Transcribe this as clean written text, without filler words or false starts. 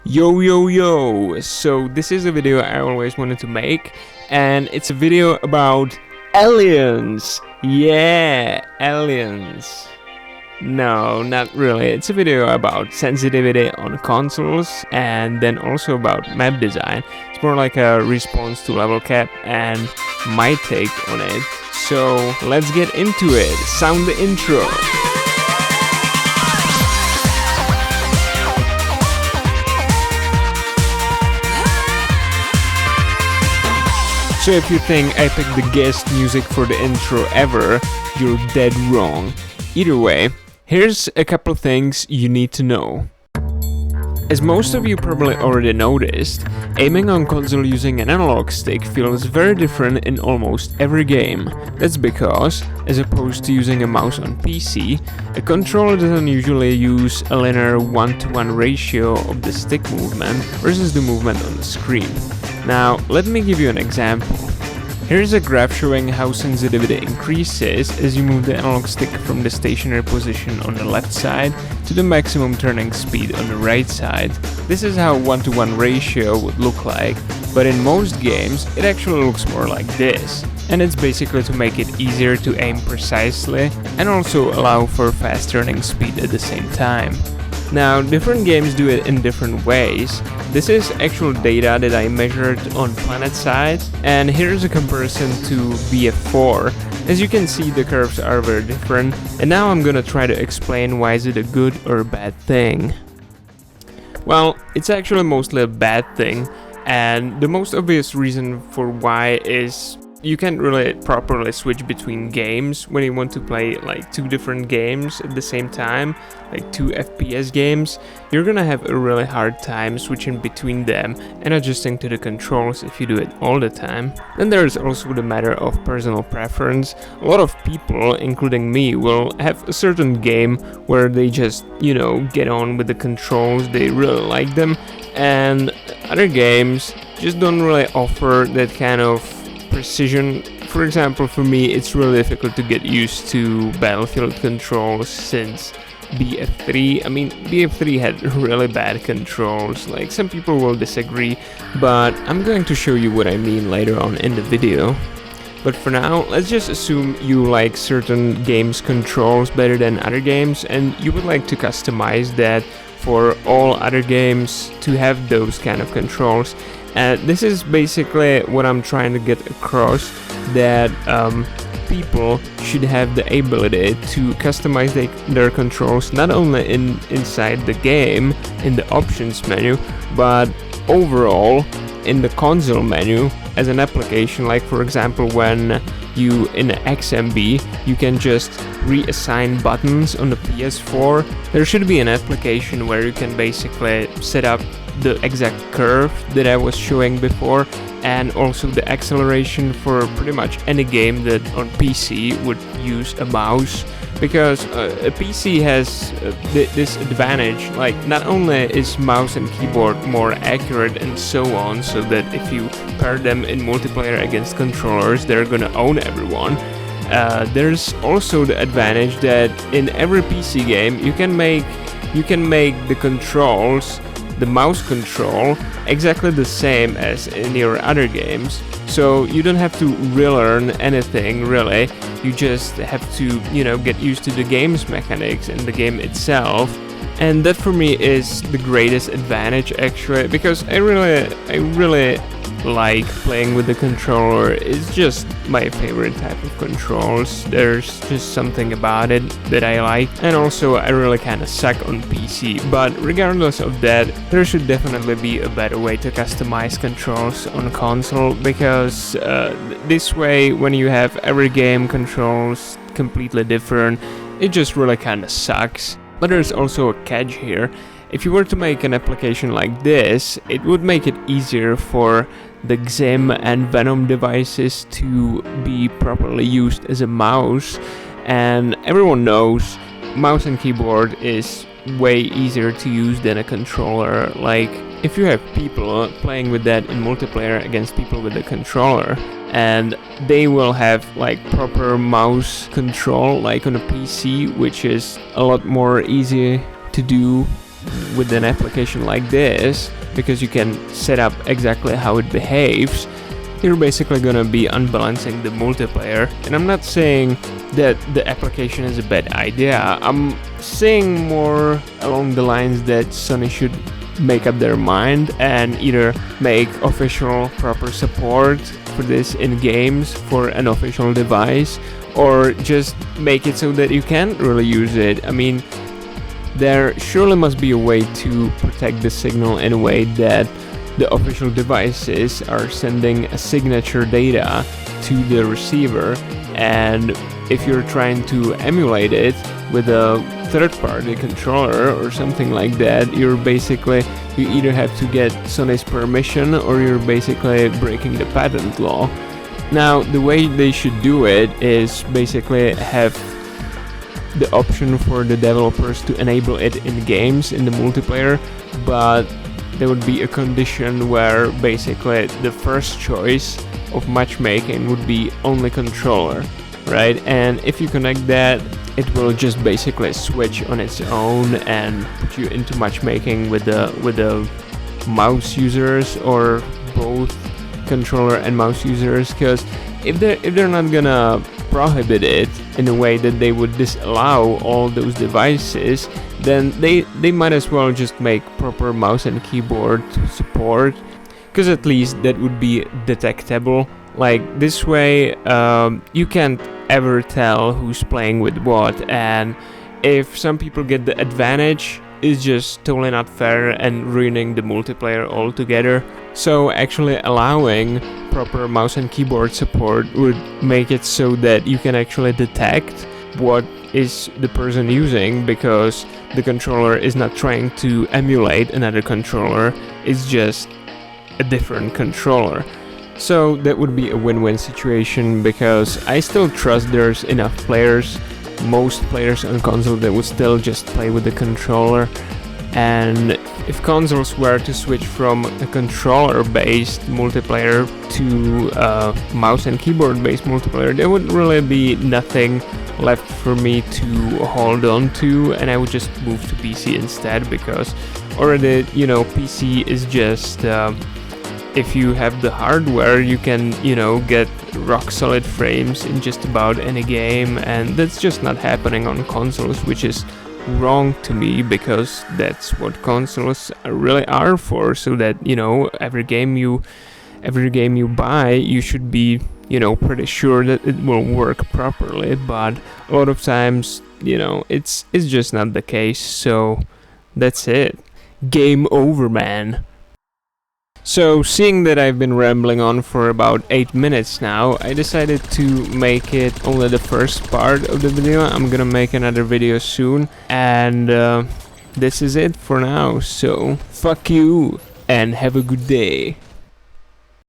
Yo yo yo! So this is a video I always wanted to make, and it's a video about aliens! Yeah, aliens! No, not really. It's a video about sensitivity on consoles and then also about map design. It's more like a response to level cap and my take on it. So let's get into it. Sound the intro! So if you think I picked the guest music for the intro ever, you're dead wrong. Either way, here's a couple things you need to know. As most of you probably already noticed, aiming on console using an analog stick feels very different in almost every game. That's because, as opposed to using a mouse on PC, a controller doesn't usually use a linear 1-to-1 ratio of the stick movement versus the movement on the screen. Now, let me give you an example. Here's a graph showing how sensitivity increases as you move the analog stick from the stationary position on the left side to the maximum turning speed on the right side. This is how 1-to-1 ratio would look like, but in most games it actually looks more like this. And it's basically to make it easier to aim precisely and also allow for fast turning speed at the same time. Now, different games do it in different ways. This is actual data that I measured on PlanetSide, and here's a comparison to BF4. As you can see, the curves are very different, and now I'm gonna try to explain why is it a good or a bad thing. Well, it's actually mostly a bad thing, and the most obvious reason for why is you can't really properly switch between games when you want to play like two different games at the same time, like two FPS games. You're gonna have a really hard time switching between them and adjusting to the controls if you do it all the time. Then there's also the matter of personal preference. A lot of people, including me, will have a certain game where they just, get on with the controls, they really like them, and other games just don't really offer that kind of precision. For example, for me it's really difficult to get used to Battlefield controls since BF3. I mean, BF3 had really bad controls. Like, some people will disagree, but I'm going to show you what I mean later on in the video. But for now, let's just assume you like certain games' controls better than other games, and you would like to customize that for all other games to have those kind of controls. This is basically what I'm trying to get across, that people should have the ability to customize their controls not only inside the game, in the options menu, but overall in the console menu as an application. Like, for example, when you in XMB you can just reassign buttons on the PS4. There should be an application where you can basically set up the exact curve that I was showing before, and also the acceleration for pretty much any game that on PC would use a mouse, because a PC has this advantage. Like, not only is mouse and keyboard more accurate and so on, so that if you pair them in multiplayer against controllers, they're gonna own everyone. There's also the advantage that in every PC game you can make the controls, the mouse control, exactly the same as in your other games. So you don't have to relearn anything really. You just have to, get used to the game's mechanics and the game itself. And that for me is the greatest advantage actually, because I really like playing with the controller. It's just my favorite type of controls. There's just something about it that I like, and also I really kind of suck on PC. But regardless of that, there should definitely be a better way to customize controls on console, because this way, when you have every game controls completely different, it just really kind of sucks. But there's also a catch here. If you were to make an application like this, it would make it easier for the XIM and Venom devices to be properly used as a mouse. And everyone knows mouse and keyboard is way easier to use than a controller. Like, if you have people playing with that in multiplayer against people with a controller, and they will have like proper mouse control like on a PC, which is a lot more easy to do with an application like this, because you can set up exactly how it behaves, you're basically gonna be unbalancing the multiplayer. And I'm not saying that the application is a bad idea. I'm saying more along the lines that Sony should make up their mind and either make official proper support for this in games for an official device, or just make it so that you can't really use it. I mean, there surely must be a way to protect the signal in a way that the official devices are sending a signature data to the receiver, and if you're trying to emulate it with a third-party controller or something like that, you either have to get Sony's permission, or you're basically breaking the patent law. Now, the way they should do it is basically have the option for the developers to enable it in games in the multiplayer, but there would be a condition where basically the first choice of matchmaking would be only controller, right? And if you connect that, it will just basically switch on its own and put you into matchmaking with the mouse users, or both controller and mouse users. Because if they're not gonna prohibit it in a way that they would disallow all those devices, then they might as well just make proper mouse and keyboard support, because at least that would be detectable. Like this way, you can't ever tell who's playing with what, and if some people get the advantage, it's just totally not fair and ruining the multiplayer altogether. So actually allowing proper mouse and keyboard support would make it so that you can actually detect what is the person using, because the controller is not trying to emulate another controller, it's just a different controller. So that would be a win-win situation, because I still trust there's enough players, most players on console, that would still just play with the controller. And if consoles were to switch from a controller-based multiplayer to mouse and keyboard-based multiplayer, there would really be nothing left for me to hold on to, and I would just move to PC instead, because already, PC is just if you have the hardware, you can, get rock solid frames in just about any game, and that's just not happening on consoles, which is wrong to me, because that's what consoles really are for, so that, every game you buy, you should be, pretty sure that it will work properly. But a lot of times, it's just not the case. So that's it. Game over, man. So, seeing that I've been rambling on for about 8 minutes now, I decided to make it only the first part of the video. I'm gonna make another video soon, and this is it for now. So, fuck you, and have a good day.